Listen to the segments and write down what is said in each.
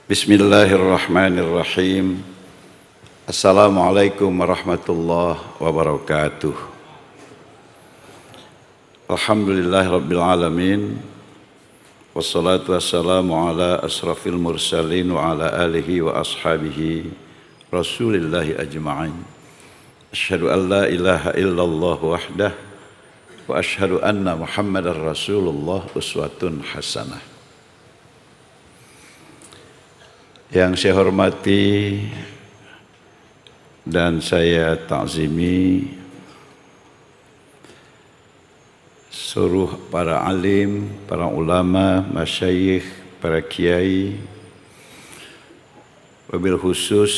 Bismillahirrahmanirrahim. Assalamualaikum warahmatullahi wabarakatuh. Alhamdulillahirabbil alamin. Wassalatu wassalamu ala asrafil mursalin wa ala alihi wa ashabihi Rasulillahi ajma'in. Asyhadu an la ilaha illallah wahdah wa asyhadu anna Muhammadar Rasulullah uswatun hasanah. Yang saya hormati dan saya takzimi seluruh para alim, para ulama, masyayikh, para kiai, wabil khusus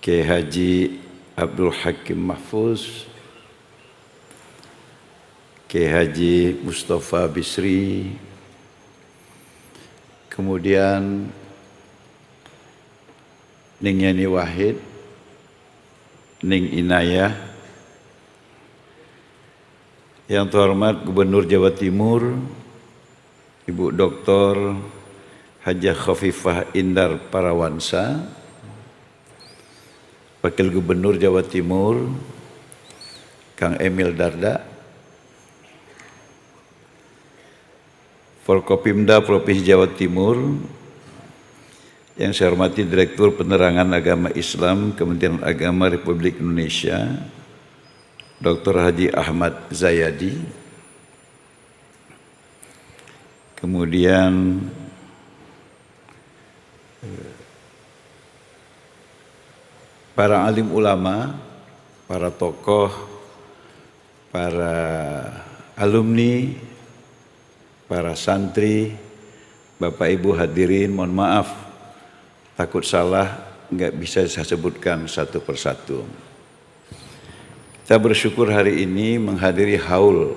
Kiai Haji Abdul Hakim Mahfuz, Kiai Haji Mustafa Bisri, kemudian Ning Yani Wahid, Ning Inayah, yang terhormat Gubernur Jawa Timur, Ibu Dr. Hajah Khofifah Indar Parawansa, Wakil Gubernur Jawa Timur, Kang Emil Dardak, Forkopimda Provinsi Jawa Timur, yang saya hormati Direktur Penerangan Agama Islam Kementerian Agama Republik Indonesia, Dr. Haji Ahmad Zayadi, kemudian para alim ulama, para tokoh, para alumni, para santri, Bapak Ibu hadirin, mohon maaf, takut salah, nggak bisa saya sebutkan satu persatu. Kita bersyukur hari ini menghadiri haul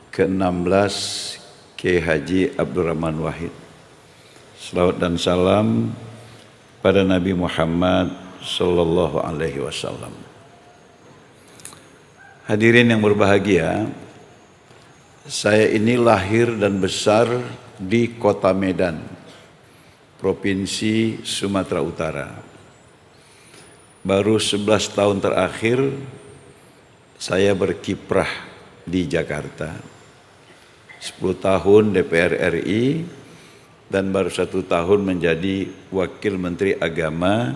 ke-16 Kiai Haji Abdurrahman Wahid. Selawat dan salam pada Nabi Muhammad Sallallahu Alaihi Wasallam. Hadirin yang berbahagia, saya ini lahir dan besar di Kota Medan, Provinsi Sumatera Utara. Baru 11 tahun terakhir saya berkiprah di Jakarta. 10 tahun DPR RI dan baru 1 tahun menjadi Wakil Menteri Agama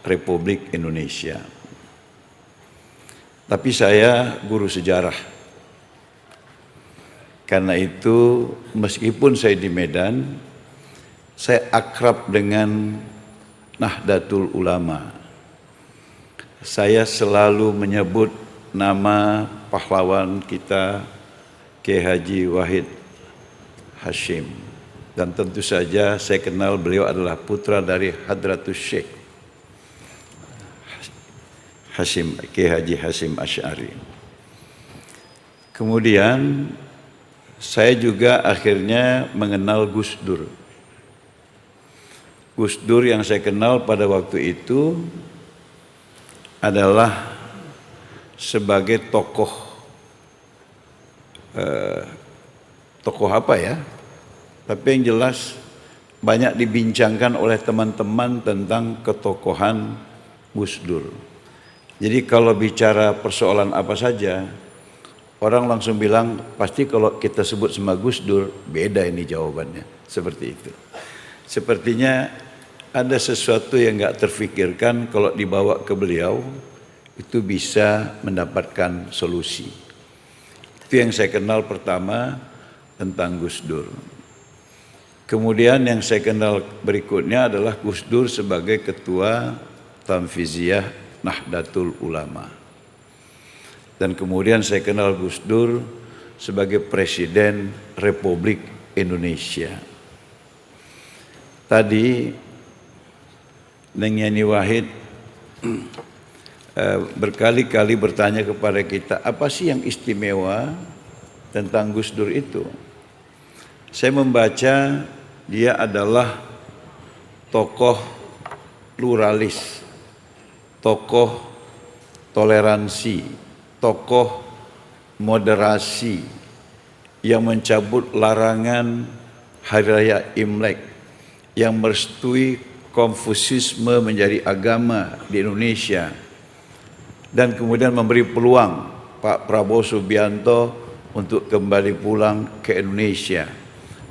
Republik Indonesia. Tapi saya guru sejarah. Karena itu meskipun saya di Medan, saya akrab dengan Nahdlatul Ulama. Saya selalu menyebut nama pahlawan kita Kiai Haji Wahid Hasyim. Dan tentu saja saya kenal beliau adalah putra dari Hadratus Syekh Hasyim, Kiai Haji Hasyim Asy'ari. Kemudian saya juga akhirnya mengenal Gus Dur. Gus Dur yang saya kenal pada waktu itu adalah sebagai tokoh apa ya? Tapi yang jelas banyak dibincangkan oleh teman-teman tentang ketokohan Gus Dur. Jadi kalau bicara persoalan apa saja, orang langsung bilang, pasti kalau kita sebut sama Gus Dur, beda ini jawabannya. Seperti itu. Sepertinya ada sesuatu yang gak terfikirkan kalau dibawa ke beliau, itu bisa mendapatkan solusi. Itu yang saya kenal pertama tentang Gus Dur. Kemudian yang saya kenal berikutnya adalah Gus Dur sebagai Ketua Tamfiziyah Nahdlatul Ulama. Dan kemudian saya kenal Gus Dur sebagai Presiden Republik Indonesia. Tadi Ning Yani Wahid berkali-kali bertanya kepada kita, apa sih yang istimewa tentang Gus Dur itu? Saya membaca dia adalah tokoh pluralis, tokoh toleransi, tokoh moderasi yang mencabut larangan Hari Raya Imlek, yang merestui Konfusianisme menjadi agama di Indonesia dan kemudian memberi peluang Pak Prabowo Subianto untuk kembali pulang ke Indonesia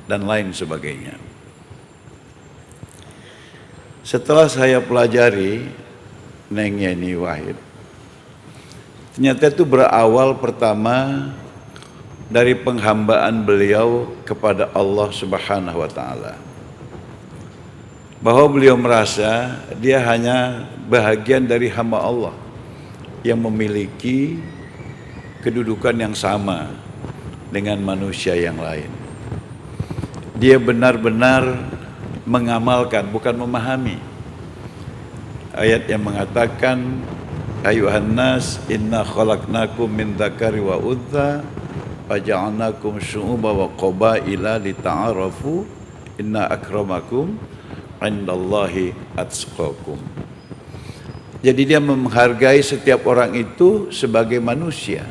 dan lain sebagainya. Setelah saya pelajari Neng Yeni Wahid, ternyata itu berawal pertama dari penghambaan beliau kepada Allah Subhanahu wa taala. Bahwa beliau merasa dia hanya bahagian dari hamba Allah yang memiliki kedudukan yang sama dengan manusia yang lain. Dia benar-benar mengamalkan, bukan memahami. Ayat yang mengatakan, ayuhan nas inna khalaqnakum min dzakari wa untha waja'alnakum syu'uban wa qabaila lita'arafu inna akramakum indallahi atqakum. Jadi dia menghargai setiap orang itu sebagai manusia.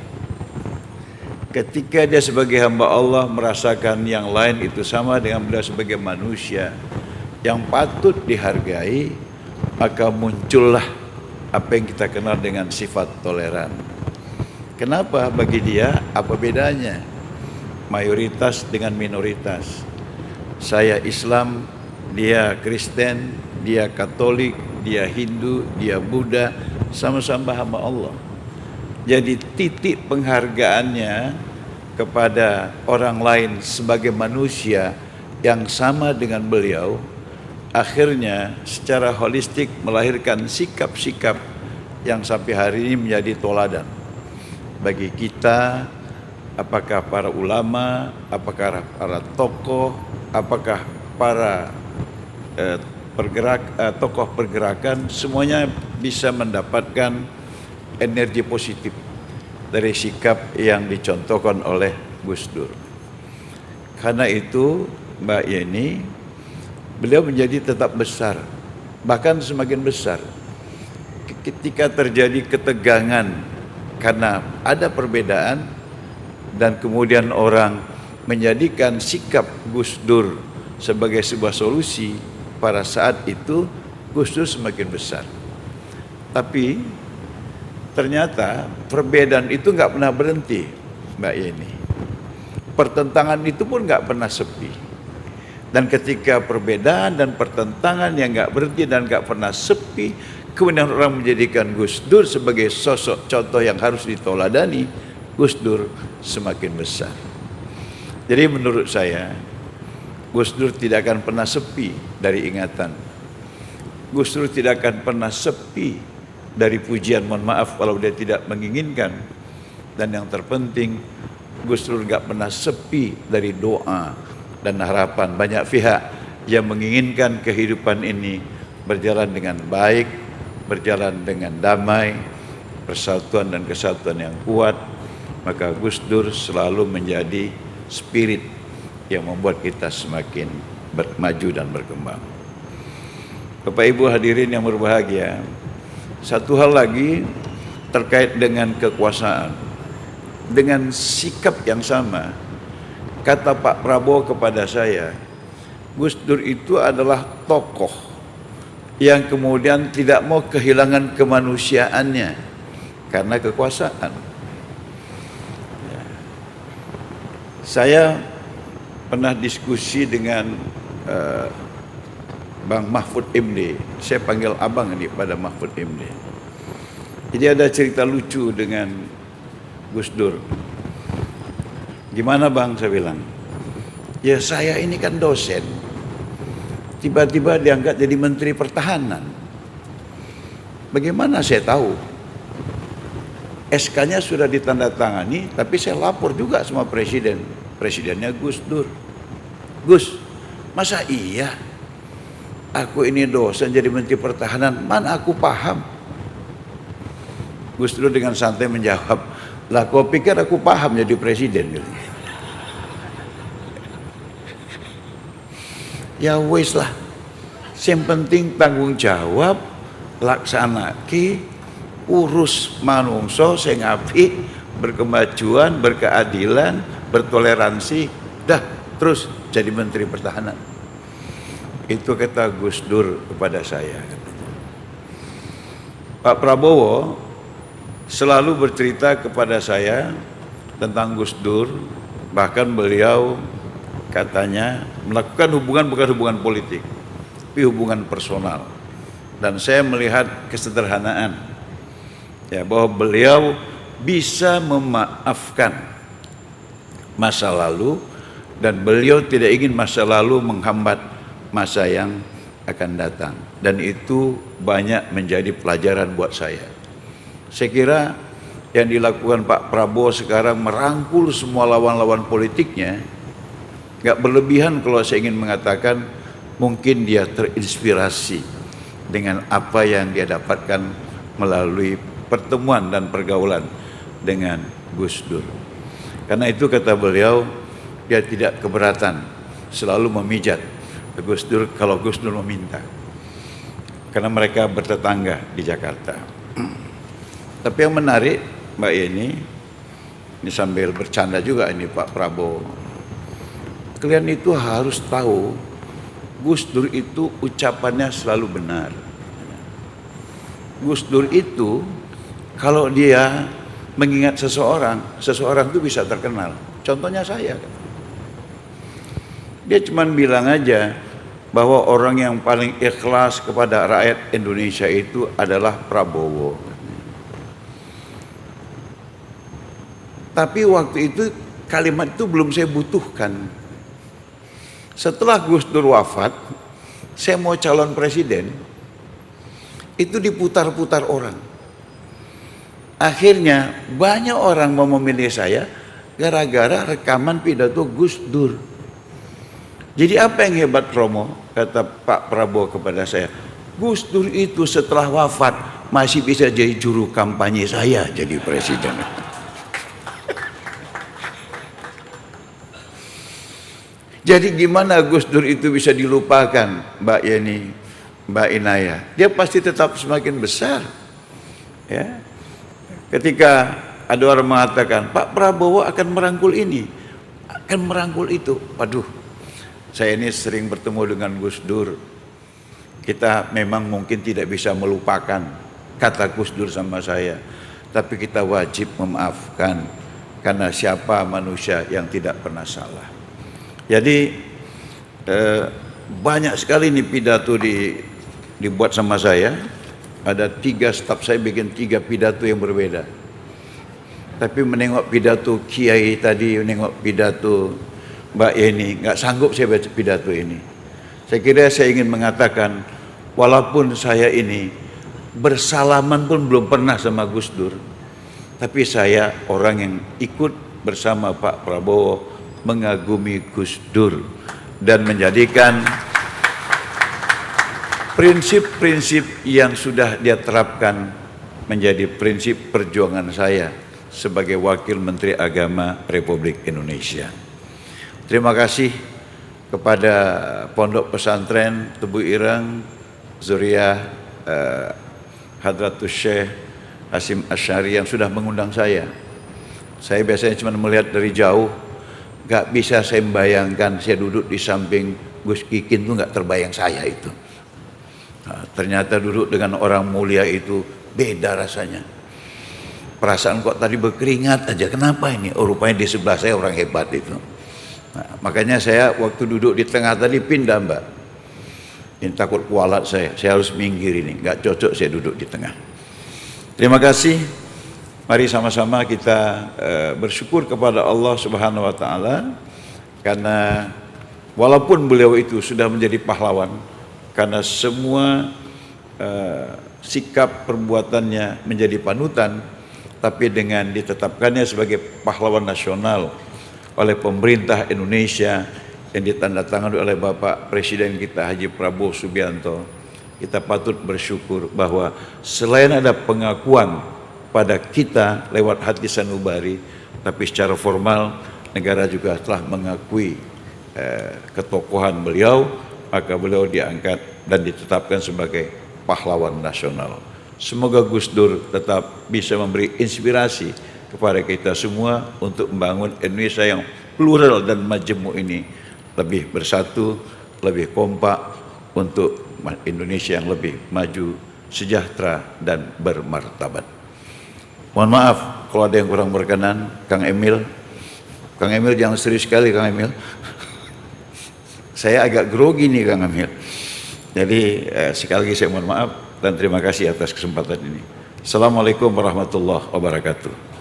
Ketika dia sebagai hamba Allah merasakan yang lain itu sama dengan beliau sebagai manusia yang patut dihargai, maka muncullah apa yang kita kenal dengan sifat toleran. Kenapa? Bagi dia apa bedanya mayoritas dengan minoritas? Saya Islam, dia Kristen, dia Katolik, dia Hindu, dia Buddha, sama-sama hamba Allah. Jadi titik penghargaannya kepada orang lain sebagai manusia yang sama dengan beliau, akhirnya secara holistik melahirkan sikap-sikap yang sampai hari ini menjadi toladan bagi kita, apakah para ulama, apakah para tokoh, apakah para tokoh pergerakan, semuanya bisa mendapatkan energi positif dari sikap yang dicontohkan oleh Gus Dur. Karena itu Mbak Yeni, beliau menjadi tetap besar, bahkan semakin besar ketika terjadi ketegangan karena ada perbedaan dan kemudian orang menjadikan sikap Gus Dur sebagai sebuah solusi. Pada saat itu Gus Dur semakin besar. Tapi ternyata perbedaan itu nggak pernah berhenti, Mbak Yeni. Pertentangan itu pun nggak pernah sepi. Dan ketika perbedaan dan pertentangan yang nggak berhenti dan nggak pernah sepi, kemudian orang menjadikan Gus Dur sebagai sosok contoh yang harus ditoladani, Gus Dur semakin besar. Jadi menurut saya, Gus Dur tidak akan pernah sepi dari ingatan. Gus Dur tidak akan pernah sepi dari pujian, mohon maaf kalau dia tidak menginginkan. Dan yang terpenting, Gus Dur tidak pernah sepi dari doa dan harapan banyak pihak yang menginginkan kehidupan ini berjalan dengan baik, berjalan dengan damai, persatuan dan kesatuan yang kuat. Maka Gus Dur selalu menjadi spirit yang membuat kita semakin maju dan berkembang. Bapak Ibu hadirin yang berbahagia, satu hal lagi terkait dengan kekuasaan. Dengan sikap yang sama, kata Pak Prabowo kepada saya, Gus Dur itu adalah tokoh yang kemudian tidak mau kehilangan kemanusiaannya karena kekuasaan. Saya pernah diskusi dengan Bang Mahfud MD. Saya panggil abang ini pada Mahfud MD. Jadi ada cerita lucu dengan Gus Dur. Gimana bang, saya bilang. Ya saya ini kan dosen. Tiba-tiba diangkat jadi Menteri Pertahanan. Bagaimana saya tahu? SK-nya sudah ditandatangani, tapi saya lapor juga sama Presiden. Presidennya Gus Dur. Gus, masa iya aku ini dosen jadi Menteri Pertahanan, mana aku paham? Gus Dur dengan santai menjawab, lah kau pikir aku paham jadi presiden? Ya wis lah, yang penting tanggung jawab, laksanaki, urus manungso sing apik, berkemajuan, berkeadilan, bertoleransi, dah terus jadi Menteri Pertahanan. Itu kata Gus Dur kepada saya. Pak Prabowo selalu bercerita kepada saya tentang Gus Dur, bahkan beliau katanya melakukan hubungan bukan hubungan politik, tapi hubungan personal. Dan saya melihat kesederhanaan, ya, bahwa beliau bisa memaafkan masa lalu dan beliau tidak ingin masa lalu menghambat masa yang akan datang. Dan itu banyak menjadi pelajaran buat saya. Saya kira yang dilakukan Pak Prabowo sekarang merangkul semua lawan-lawan politiknya, gak berlebihan kalau saya ingin mengatakan mungkin dia terinspirasi dengan apa yang dia dapatkan melalui pertemuan dan pergaulan dengan Gus Dur. Karena itu kata beliau, dia tidak keberatan selalu memijat Gus Dur kalau Gus Dur meminta, karena mereka bertetangga di Jakarta. Tapi yang menarik Mbak Yeni, ini sambil bercanda juga ini Pak Prabowo, kalian itu harus tahu Gus Dur itu ucapannya selalu benar. Gus Dur itu kalau dia mengingat seseorang itu bisa terkenal. Contohnya saya. Dia cuma bilang aja bahwa orang yang paling ikhlas kepada rakyat Indonesia itu adalah Prabowo. Tapi waktu itu kalimat itu belum saya butuhkan. Setelah Gus Dur wafat, saya mau calon presiden, itu diputar-putar orang. Akhirnya banyak orang mau memilih saya gara-gara rekaman pidato Gus Dur. Jadi apa yang hebat Romo? Kata Pak Prabowo kepada saya, Gus Dur itu setelah wafat masih bisa jadi juru kampanye saya jadi presiden. Jadi gimana Gus Dur itu bisa dilupakan, Mbak Yeni, Mbak Inaya? Dia pasti tetap semakin besar. Ya. Ketika ada orang mengatakan Pak Prabowo akan merangkul ini, akan merangkul itu, waduh, saya ini sering bertemu dengan Gus Dur. Kita memang mungkin tidak bisa melupakan kata Gus Dur sama saya, tapi kita wajib memaafkan, karena siapa manusia yang tidak pernah salah. Jadi banyak sekali nih pidato dibuat sama saya. Ada 3 staf saya bikin 3 pidato yang berbeda. Tapi menengok pidato Kiai tadi, menengok pidato Mbak Yeni, nggak sanggup saya baca pidato ini. Saya kira saya ingin mengatakan, walaupun saya ini bersalaman pun belum pernah sama Gus Dur, tapi saya orang yang ikut bersama Pak Prabowo mengagumi Gus Dur dan menjadikan prinsip-prinsip yang sudah dia terapkan menjadi prinsip perjuangan saya sebagai Wakil Menteri Agama Republik Indonesia. Terima kasih kepada Pondok Pesantren Tebu Ireng, Zuriyah Hadratus Syekh Hasyim Asy'ari yang sudah mengundang saya. Saya biasanya cuma melihat dari jauh, gak bisa saya membayangkan saya duduk di samping Gus Kikin, itu gak terbayang saya itu. Nah, ternyata duduk dengan orang mulia itu beda rasanya. Perasaan kok tadi berkeringat aja, kenapa ini? Oh, rupanya di sebelah saya orang hebat itu. Nah, makanya saya waktu duduk di tengah tadi pindah, Mbak. Ini takut kualat saya harus minggir ini, gak cocok saya duduk di tengah. Terima kasih. Mari sama-sama kita bersyukur kepada Allah Subhanahu wa taala, karena walaupun beliau itu sudah menjadi pahlawan, karena semua sikap perbuatannya menjadi panutan, tapi dengan ditetapkannya sebagai pahlawan nasional oleh pemerintah Indonesia yang ditandatangani oleh Bapak Presiden kita Haji Prabowo Subianto, kita patut bersyukur bahwa selain ada pengakuan pada kita lewat hati sanubari, tapi secara formal negara juga telah mengakui ketokohan beliau, maka beliau diangkat dan ditetapkan sebagai pahlawan nasional. Semoga Gus Dur tetap bisa memberi inspirasi kepada kita semua untuk membangun Indonesia yang plural dan majemuk ini lebih bersatu, lebih kompak, untuk Indonesia yang lebih maju, sejahtera dan bermartabat. Mohon maaf kalau ada yang kurang berkenan. Kang Emil jangan serius sekali Kang Emil. Saya agak grogi nih Kang Emil. Jadi sekali lagi saya mohon maaf dan terima kasih atas kesempatan ini. Assalamualaikum warahmatullahi wabarakatuh.